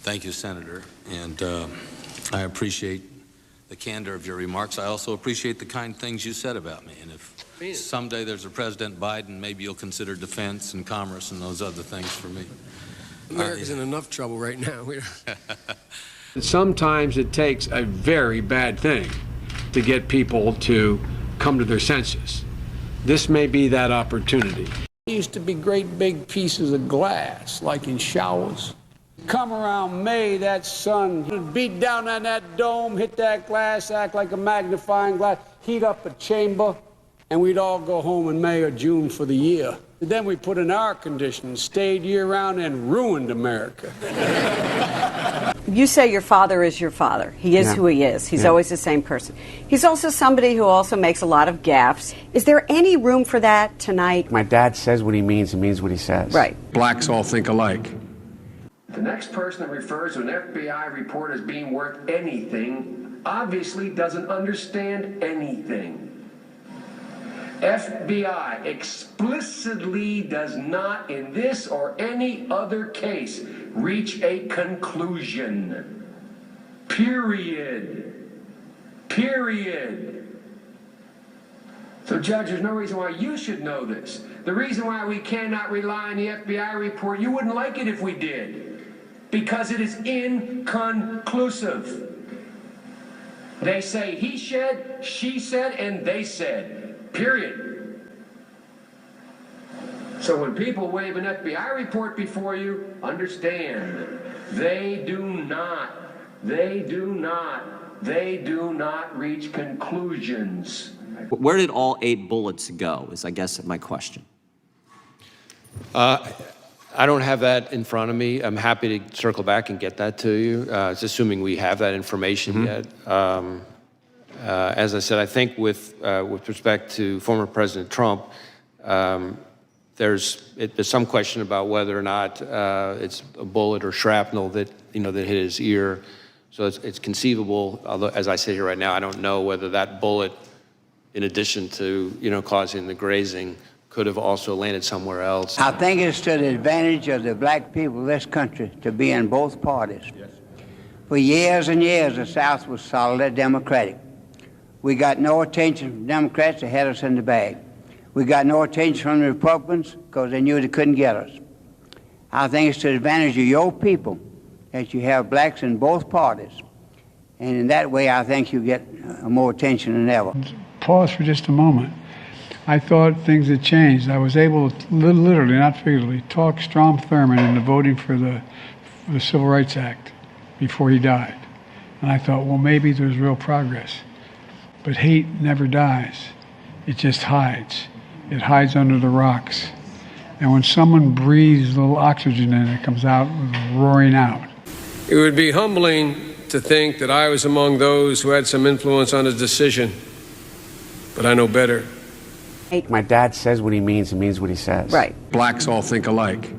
Thank you, Senator. And I appreciate the candor of your remarks. I also appreciate the kind things you said about me. And if someday there's a President Biden, maybe you'll consider defense and commerce and those other things for me. America's in enough trouble right now. Sometimes it takes a very bad thing to get people to come to their senses. This may be that opportunity. There used to be great big pieces of glass, like in showers. Come around May, that sun would beat down on that dome, hit that glass, act like a magnifying glass, heat up a chamber, and we'd all go home in May or June for the year. And then we put in air conditioning, stayed year-round, and ruined America. You say your father is your father. He is who he is. He's always the same person. He's also somebody who also makes a lot of gaffes. Is there any room for that tonight? My dad says what he means what he says. Right. Blacks all think alike. The next person that refers to an FBI report as being worth anything obviously doesn't understand anything. FBI explicitly does not, in this or any other case, reach a conclusion. Period. Period. So, Judge, there's no reason why you should know this. The reason why we cannot rely on the FBI report, you wouldn't like it if we did, because it is inconclusive. They say he said, she said, and they said. Period. So when people wave an FBI report before you, understand, they do not reach conclusions. Where did all 8 bullets go, is I guess my question. I don't have that in front of me. I'm happy to circle back and get that to you. It's assuming we have that information yet. As I said, I think with respect to former President Trump, there's some question about whether or not it's a bullet or shrapnel that that hit his ear. So it's conceivable. Although, as I sit here right now, I don't know whether that bullet, in addition to causing the grazing, could have also landed somewhere else. I think it's to the advantage of the black people of this country to be in both parties. Yes. For years and years, the South was solidly Democratic. We got no attention from Democrats that had us in the bag. We got no attention from the Republicans because they knew they couldn't get us. I think it's to the advantage of your people that you have blacks in both parties. And in that way, I think you get more attention than ever. Pause for just a moment. I thought things had changed. I was able to, literally, not figuratively, talk Strom Thurmond into voting for the Civil Rights Act before he died. And I thought, well, maybe there's real progress. But hate never dies. It just hides. It hides under the rocks. And when someone breathes a little oxygen in, it comes out roaring out. It would be humbling to think that I was among those who had some influence on his decision, but I know better. My dad says what he means what he says. Right. Blacks all think alike.